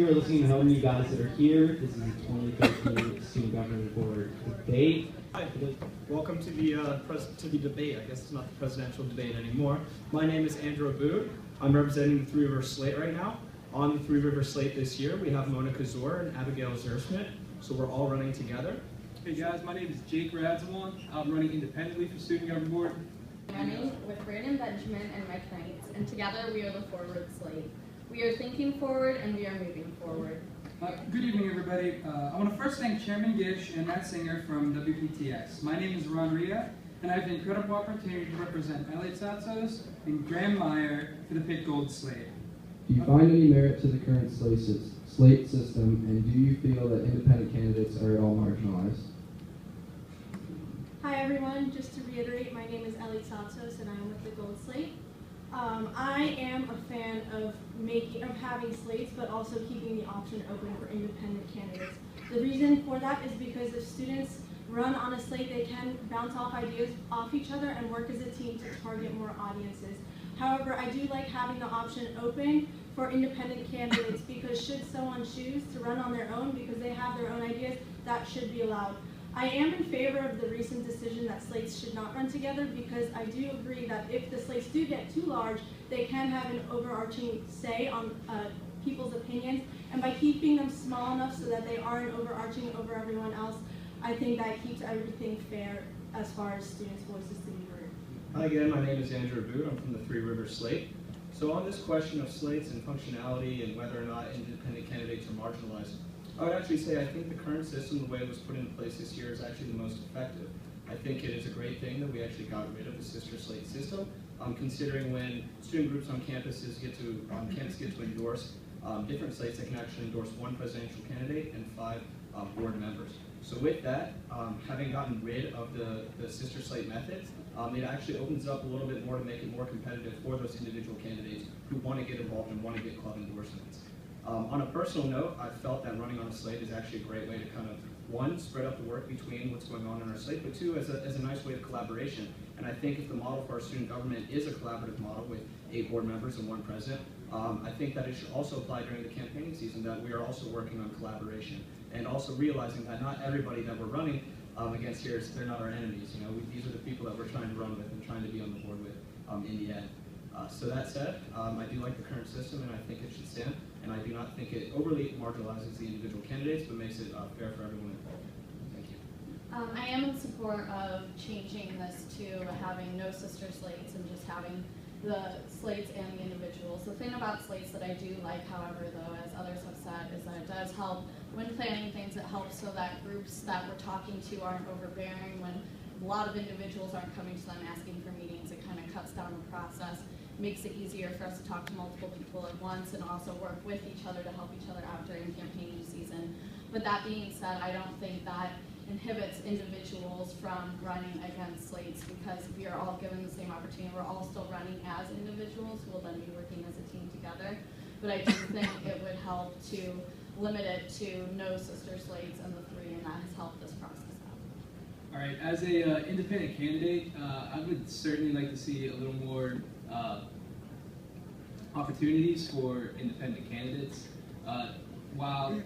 you are listening to home, you guys that are here. This is the 2013 Student Government Board debate. Hi, welcome to the debate. I guess it's not the presidential debate anymore. My name is Andrew Abood. I'm representing the Three Rivers Slate right now. On the Three Rivers Slate this year, we have Monica Zor and Abigail Zersmith, so we're all running together. Hey guys, my name is Jake Radzwan. I'm running independently for Student Government Board. I'm running with Brandon Benjamin and Mike Knight, and together we are the Forward Slate. We are thinking forward and we are moving forward. Good evening, everybody. I want to first thank Chairman Gish and Matt Singer from WPTX. My name is Ron Ria, and I have the incredible opportunity to represent Elliot Satsos and Graham Meyer for the Pitt Gold Slate. Do you find any merit to the current slate system, and do you feel that independent candidates are at all marginalized? Hi everyone, just to reiterate, my name is Ellie Satsos and I'm with the Gold Slate. I am a fan of having slates, but also keeping the option open for independent candidates. The reason for that is because if students run on a slate, they can bounce off ideas off each other and work as a team to target more audiences. However, I do like having the option open for independent candidates because should someone choose to run on their own because they have their own ideas, that should be allowed. I am in favor of the recent decision that slates should not run together because I do agree that if the slates do get too large, they can have an overarching say on people's opinions. And by keeping them small enough so that they aren't overarching over everyone else, I think that keeps everything fair as far as students' voices to be heard. Hi again, my name is Andrew Abood. I'm from the Three Rivers Slate. So on this question of slates and functionality and whether or not independent candidates are marginalized, I would actually say I think the current system, the way it was put in place this year, is actually the most effective. I think it is a great thing that we actually got rid of the sister slate system, considering when student groups on campus get to endorse different slates, they can actually endorse one presidential candidate and 5 board members. So with that, having gotten rid of the sister slate method, it actually opens up a little bit more to make it more competitive for those individual candidates who want to get involved and want to get club endorsements. On a personal note, I felt that running on a slate is actually a great way to kind of, one, spread up the work between what's going on in our slate, but two, as a nice way of collaboration. And I think if the model for our student government is a collaborative model with 8 board members and 1 president, I think that it should also apply during the campaigning season, that we are also working on collaboration and also realizing that not everybody that we're running against here, they're not our enemies. You know, these are the people that we're trying to run with and trying to be on the board with in the end. So that said, I do like the current system and I think it should stand. And I do not think it overly marginalizes the individual candidates, but makes it fair for everyone involved. Thank you. I am in support of changing this to having no sister slates and just having the slates and the individuals. The thing about slates that I do like, however, though, as others have said, is that it does help when planning things. It helps so that groups that we're talking to aren't overbearing. When a lot of individuals aren't coming to them asking for meetings, it kind of cuts down the process. Makes it easier for us to talk to multiple people at once and also work with each other to help each other out during campaigning season. But that being said, I don't think that inhibits individuals from running against slates because we are all given the same opportunity. We're all still running as individuals who will then be working as a team together. But I do think it would help to limit it to no sister slates and the 3, and that has helped this process out. All right, as a independent candidate, I would certainly like to see a little more opportunities for independent candidates. While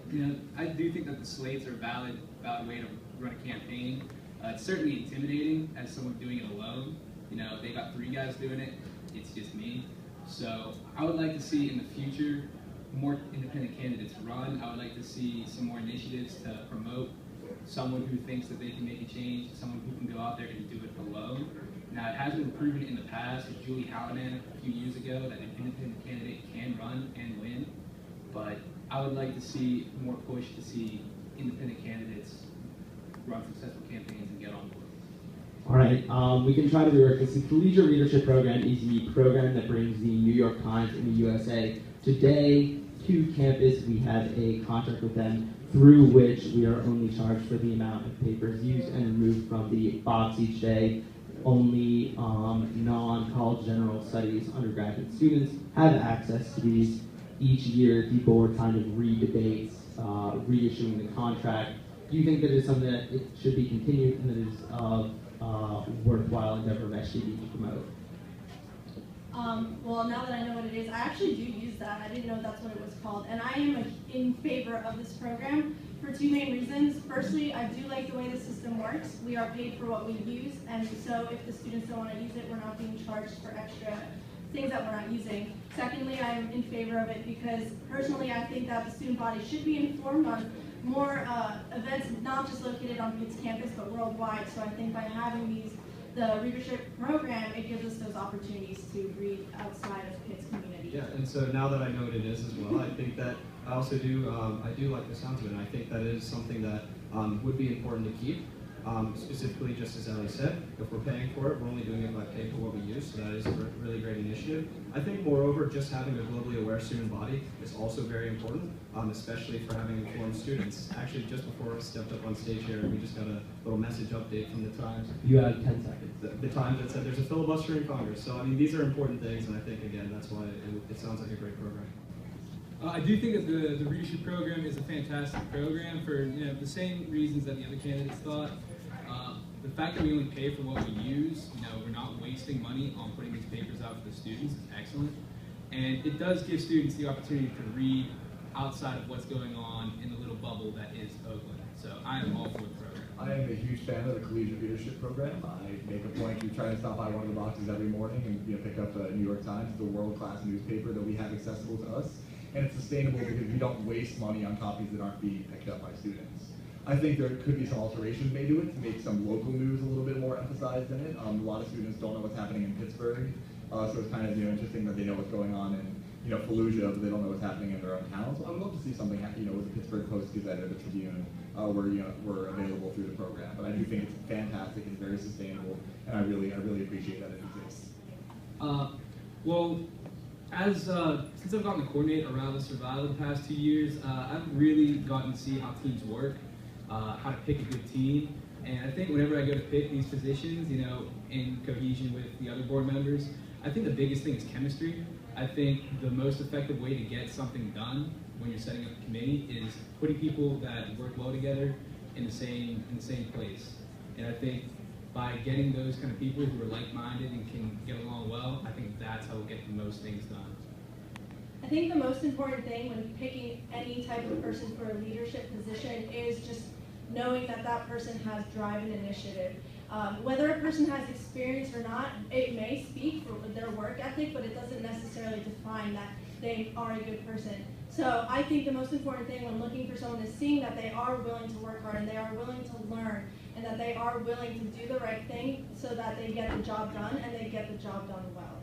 I do think that the slates are a valid way to run a campaign, it's certainly intimidating as someone doing it alone. You know, they got 3 guys doing it, it's just me. So I would like to see in the future more independent candidates run. I would like to see some more initiatives to promote someone who thinks that they can make a change, someone who can go out there and do it alone. Now, it has been proven in the past with Julie Hallinan a few years ago that an independent candidate can run and win, but I would like to see more push to see independent candidates run successful campaigns and get on board. All right, we can try to rework this. The Collegiate Readership Program is the program that brings the New York Times and the USA Today to campus. We have a contract with them through which we are only charged for the amount of papers used and removed from the box each day. Only non-college general studies undergraduate students have access to these. Each year, the board kind of redebates reissuing the contract. Do you think that it's something that it should be continued and that it is worthwhile endeavor of SGB to promote? Well, now that I know what it is, I actually do use that. I didn't know that's what it was called. And I am in favor of this program for two main reasons. Firstly, I do like the way the system works. We are paid for what we use, and so if the students don't want to use it, we're not being charged for extra things that we're not using. Secondly, I am in favor of it because personally I think that the student body should be informed on more events, not just located on Pitt's campus, but worldwide. So I think by having the readership program, it gives us those opportunities to read outside of Pitt's community. Yeah, and so now that I know what it is as well, I think that I also do, I do like the sounds of it, and I think that is something that would be important to keep. Specifically, just as Ellie said, if we're paying for it, we're only doing it by paying for what we use, so that is a really great initiative. I think, moreover, just having a globally aware student body is also very important, especially for having informed students. Actually, just before I stepped up on stage here, we just got a little message update from the Times. You have 10 seconds. The Times that said there's a filibuster in Congress. So, I mean, these are important things, and I think, again, that's why it sounds like a great program. I do think that the readership program is a fantastic program for the same reasons that the other candidates thought. The fact that we only pay for what we use, we're not wasting money on putting these papers out for the students is excellent. And it does give students the opportunity to read outside of what's going on in the little bubble that is Oakland. So I am all for the program. I am a huge fan of the collegiate leadership program. I make a point to try to stop by one of the boxes every morning and pick up the New York Times, the world-class newspaper that we have accessible to us. And it's sustainable because we don't waste money on copies that aren't being picked up by students. I think there could be some alterations made to it to make some local news a little bit more emphasized in it. A lot of students don't know what's happening in Pittsburgh, so it's kind of interesting that they know what's going on in Fallujah, but they don't know what's happening in their own town. So I would love to see something with the Pittsburgh Post-Gazette or the Tribune where we're available through the program. But I do think it's fantastic, it's very sustainable, and I really appreciate that it exists. Since I've gotten to coordinate around the Survival the past 2 years, I've really gotten to see how teams work, how to pick a good team. And I think whenever I go to pick these positions, in cohesion with the other board members, I think the biggest thing is chemistry. I think the most effective way to get something done when you're setting up a committee is putting people that work well together in the same place. And I think by getting those kind of people who are like-minded and can get along well, I think that's how we'll get the most things done. I think the most important thing when picking any type of person for a leadership position is just knowing that that person has drive and initiative. Whether a person has experience or not, it may speak for their work ethic, but it doesn't necessarily define that they are a good person. So I think the most important thing when looking for someone is seeing that they are willing to work hard and they are willing to learn and that they are willing to do the right thing so that they get the job done and they get the job done well.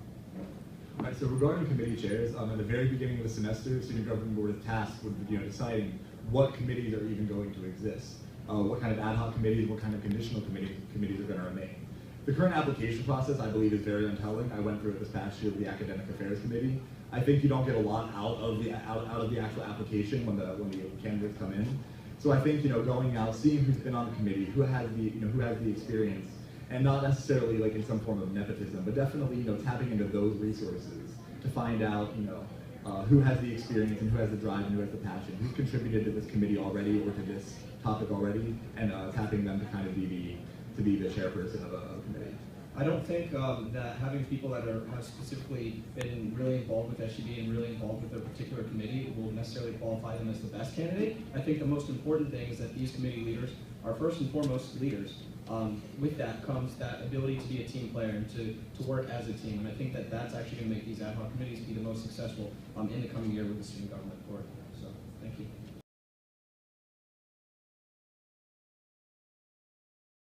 All right, so regarding committee chairs, at the very beginning of the semester, the Student Government Board is tasked with deciding what committees are even going to exist. What kind of ad hoc committees, what kind of conditional committees are going to remain. The current application process, I believe, is very untelling. I went through it this past year with the Academic Affairs Committee. I think you don't get a lot out of the actual application when the candidates come in. So I think going out, seeing who's been on the committee, who has the experience, and not necessarily like in some form of nepotism, but definitely tapping into those resources to find out who has the experience and who has the drive and who has the passion, who's contributed to this committee already or to this topic already, and tapping them to kind of be the chairperson of a committee. I don't think that having people that have specifically been really involved with SUB and really involved with a particular committee will necessarily qualify them as the best candidate. I think the most important thing is that these committee leaders are first and foremost leaders. With that comes that ability to be a team player and to work as a team. And I think that that's actually going to make these ad hoc committees be the most successful in the coming year with the Student Government Board. So, thank you.